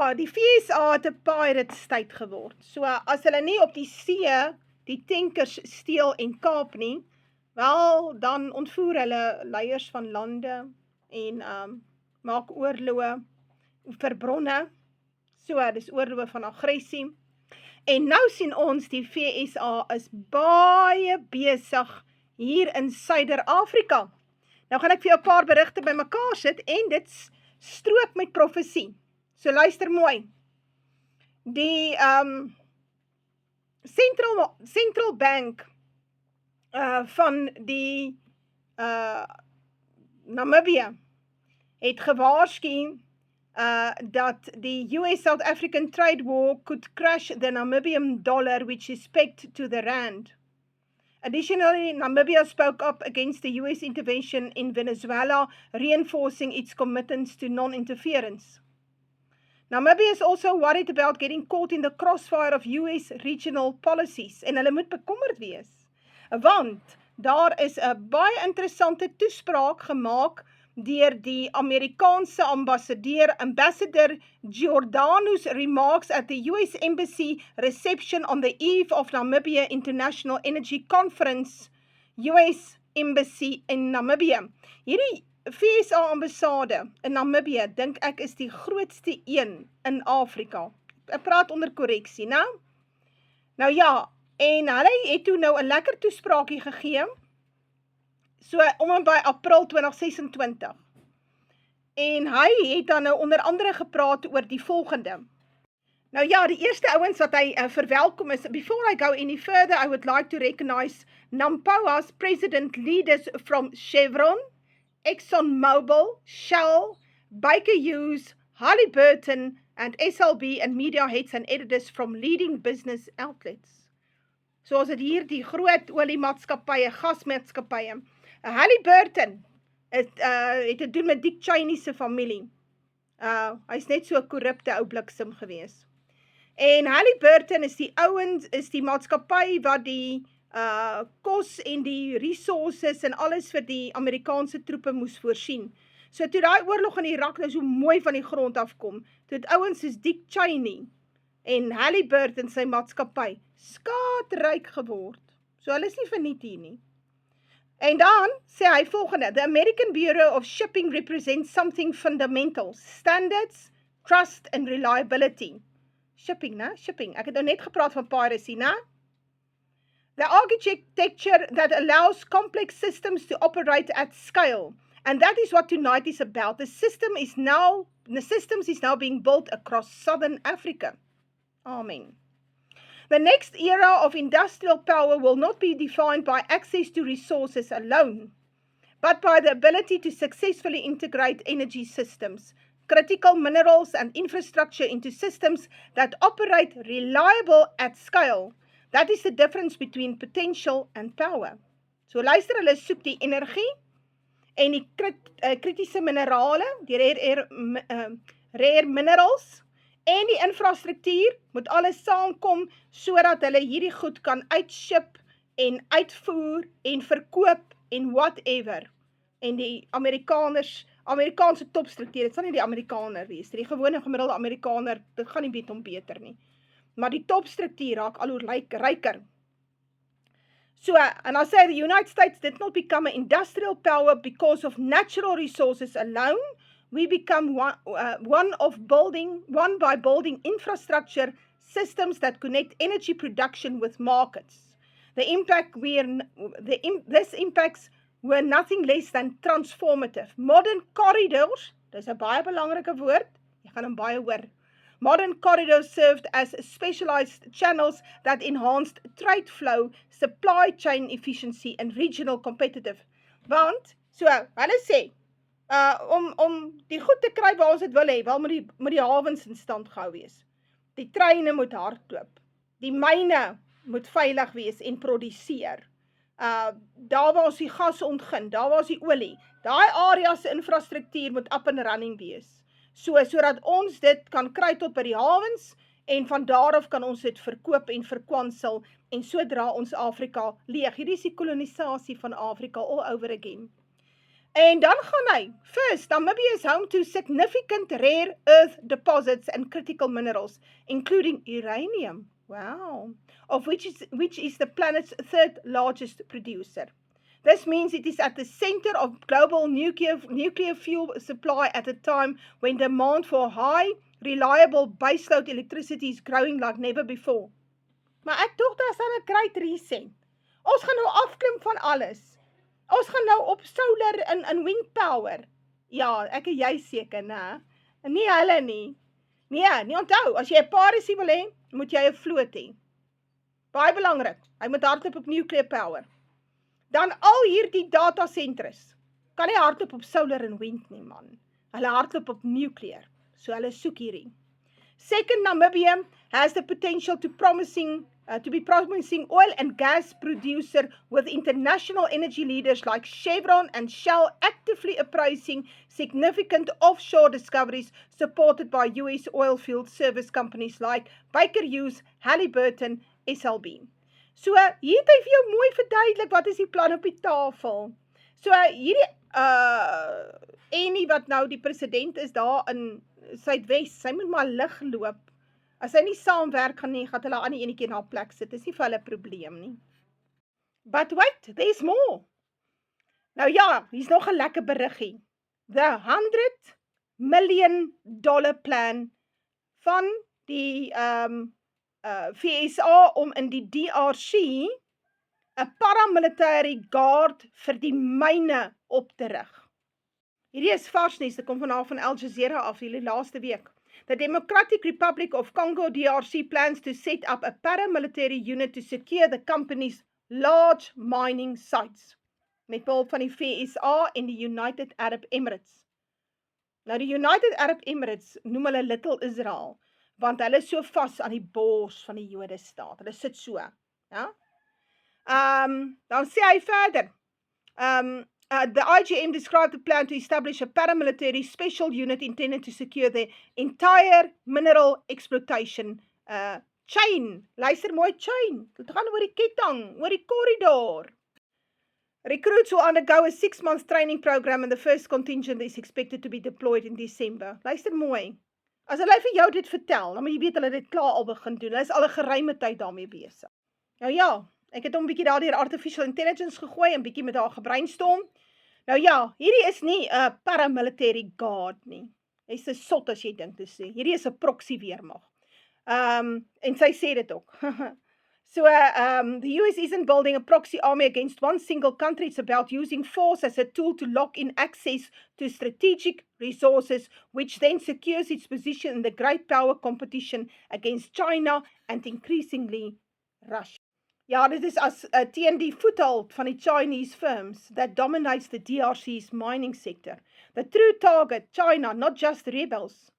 Ja, die FSA het 'n pirate state geword. So as hulle nie op die see die tankers steel en kaap nie, wel dan ontvoer hulle leiers van lande en maak oorloë vir bronne. So dis oorloë van aggressie. En nou sien ons die FSA is baie besig hier in Suider-Afrika. Nou gaan ek vir jou 'n paar berigte bymekaar sit en dit strook met profesie. So luister mooi. Die Central Bank van die Namibië het gewaarsku dat die US-South African trade war could crash the Namibian dollar, which is pegged to the rand. Additionally, Namibia spoke up against the US intervention in Venezuela, reinforcing its commitments to non-interference. Namibia is also worried about getting caught in the crossfire of US regional policies, en hulle moet bekommerd wees, want daar is 'n baie interessante toespraak gemaak deur die Amerikaanse ambassador Giordano's remarks at the US Embassy reception on the eve of Namibia International Energy Conference, US Embassy in Namibia. Hierdie FSA ambassade in Namibië, dink ek is die grootste een in Afrika. Ek praat onder korreksie, né? Nou ja, en hulle het toe nou 'n lekker toespraakie gegee, so om en by April 2026. En hy het dan nou onder andere gepraat oor die volgende. Nou ja, die eerste ouens wat hy verwelkom is, before I go any further, I would like to recognize Nampoa's president leaders from Chevron, ExxonMobil, Shell, Baker Hughes, Halliburton, and SLB, and media heads and editors from leading business outlets. Soos het hier die groot oliemaatskappye, gasmaatskappye. Halliburton het te doen met Dick Cheney se familie. Hy is net so 'n korrupte ou bliksem gewees. En Halliburton is die maatskappy wat die kos en die resources en alles vir die Amerikaanse troepe moes voorsien. So toe daai oorlog in Irak nou so mooi van die grond afkom, toe het ouens soos Dick Cheney en Halliburton sy maatskappy skaatryk geword. So hulle is nie verniet hier nie. En dan sê hy volgende, the American Bureau of Shipping represents something fundamental, standards, trust and reliability. Shipping, né? Shipping. Ek het nou net gepraat van piracy, né? The architecture that allows complex systems to operate at scale. And that is what tonight is about. The systems is now being built across Southern Africa. Amen. The next era of industrial power will not be defined by access to resources alone, but by the ability to successfully integrate energy systems, critical minerals and infrastructure into systems that operate reliable at scale. That is the difference between potential and power. So luister, hulle soek die energie en die kritiese minerale, die rare minerals, en die infrastruktuur moet alles saamkom, sodat hulle hierdie goed kan uitship en uitvoer en verkoop en whatever. En die Amerikaanse topstruktuur, dit sal nie die Amerikaner wees, die gewone gemiddelde Amerikaner, dit gaan nie met hom beter nie. Maar die topstruktuur raak al hoe ryker. So, and I say the United States did not become an industrial power because of natural resources alone. We become one by building infrastructure systems that connect energy production with markets. This impacts were nothing less than transformative. Modern corridors, dis 'n baie belangrike woord, jy gaan hom baie hoor. Modern corridors served as specialized channels that enhanced trade flow, supply chain efficiency and regional competitive. Want, so, hulle sê, om die goed te kry waar ons het wil hê, wel moet die hawens in stand gehou wees. Die treine moet hardloop. Die myne moet veilig wees en produseer. Daar waar ons die gas ontgin, daar waar ons die olie, daai areas se infrastruktuur moet up and running wees. Sodat ons dit kan kry tot by die hawens en van daaraf kan ons dit verkoop en verkwansel en sodra ons Afrika leeg. Hierdie is die kolonisasie van Afrika all over again. En dan gaan hy, first, Namibia is home to significant rare earth deposits and critical minerals, including uranium, wow, of which is the planet's third largest producer. This means it is at the center of global nuclear fuel supply at a time when demand for high, reliable baseload electricity is growing like never before. Maar ek dink daar is dan 'n great reset. Ons gaan nou afklim van alles. Ons gaan nou op solar en wind power. Ja, ek en jy seker, né? Nie hulle nie. Nee, onthou, as jy 'n parisie wil hê, moet jy 'n vloot hê. Baie belangrik. Hy moet hardloop op nuclear power. Dan al hierdie datacenters kan nie hardloop op solar en wind nie, man. Hulle hardloop op nuclear. So hulle soek hierdie. Second, Namibia has the potential to be promising oil and gas producer with international energy leaders like Chevron and Shell actively appraising significant offshore discoveries supported by US oil field service companies like Baker Hughes, Halliburton, SLB. So hier het hy vir jou mooi verduidelik wat is die plan op die tafel. So hierdie Annie wat nou die president is daar in Suidwes, sy moet maar lig loop. As hy nie saamwerk gaan nie, gaan hulle aan die enetjie na plek sit. Dis nie vir hulle probleem nie. But wait, there's more. Nou ja, hier's nog 'n lekker beriggie. The $100 million plan van die VSA om in die DRC 'n paramilitary guard vir die myne op te rig. Hierdie is vars nuus, dit kom vanaf van Al Jazeera af hierdie laaste week. The Democratic Republic of Congo DRC plans to set up a paramilitary unit to secure the company's large mining sites, met behulp van die VSA en die United Arab Emirates. Nou die United Arab Emirates noem hulle Little Israel, want hulle is so vas aan die bors van die Jode staat. Hulle sit so, ja? Dan sê hy verder, the IGM described the plan to establish a paramilitary special unit intended to secure the entire mineral exploitation chain. Luister mooi, chain. Dit gaan oor die ketting, oor die corridor. Recruits will undergo a 6-month training program and the first contingent is expected to be deployed in December. Luister mooi. As hulle vir jou dit vertel, dan moet jy weet hulle dit klaar al begin doen. Hulle is al 'n geruime tyd daarmee besig. Nou ja, ek het hom 'n bietjie daardeur artificial intelligence gegooi en bietjie met haar gebrainstorm. Nou ja, hierdie is nie 'n paramilitary guard nie. Hy's 'n sot as jy dink dit sê. Hierdie is 'n proxy weermag. En sy sê dit ook. So, the US isn't building a proxy army against one single country. It's about using force as a tool to lock in access to strategic resources, which then secures its position in the great power competition against China and increasingly Russia. Ja, dit is as teen die voethold van die Chinese firms that dominates the DRC's mining sector. The true target, China, not just rebels.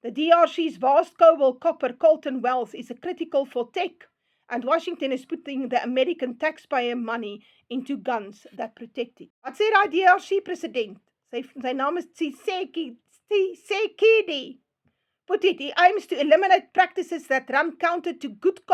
The DRC's vast cobalt, copper, coltan wealth is critical for tech, and Washington is putting the American taxpayer money into guns that protect it. Wat sê daai DRC president? Sy naam is Tshisekedi. Put it, he aims to eliminate practices that run counter to good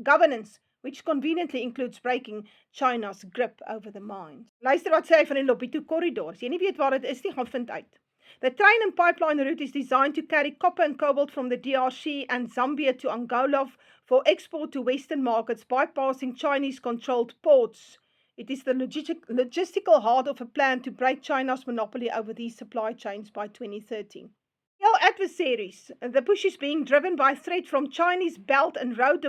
governance, which conveniently includes breaking China's grip over the mines. Luister wat sê hy van die Lobito corridor. As jy nie weet waar dit is nie, gaan vind uit. The train and pipeline route is designed to carry copper and cobalt from the DRC and Zambia to Angola for export to Western markets, bypassing Chinese-controlled ports. It is the logistical heart of a plan to break China's monopoly over these supply chains by 2030. Real adversaries. The push is being driven by threat from Chinese Belt and Road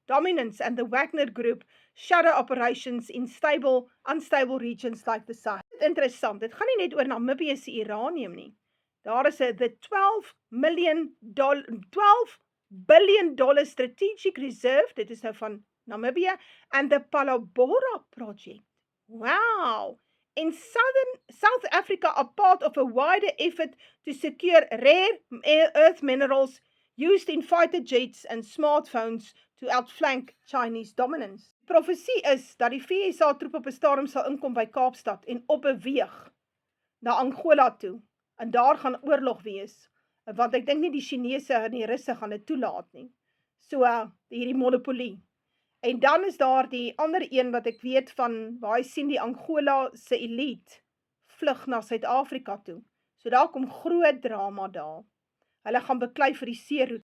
dominance and the Wagner Group shadow operations in unstable regions like the Sahel. Interessant, dit gaan nie net oor Namibië se uranium nie. Daar is the $12 billion strategic reserve, dit is nou van Namibië, and the Palabora project. Wow! In South Africa are part of a wider effort to secure rare earth minerals used in fighter jets and smartphones to outflank Chinese dominance. Profesie is dat die VSA troep op 'n stadium sal inkom by Kaapstad en opbeweeg na Angola toe. En daar gaan oorlog wees, want ek dink nie die Chinese en die Russe gaan dit toelaat nie. So, hierdie monopolie. En dan is daar die ander een wat ek weet van, waar hy sien die Angola se elite vlug na Suid-Afrika toe. So daar kom groot drama daar. Hulle gaan beklei vir die seeroete.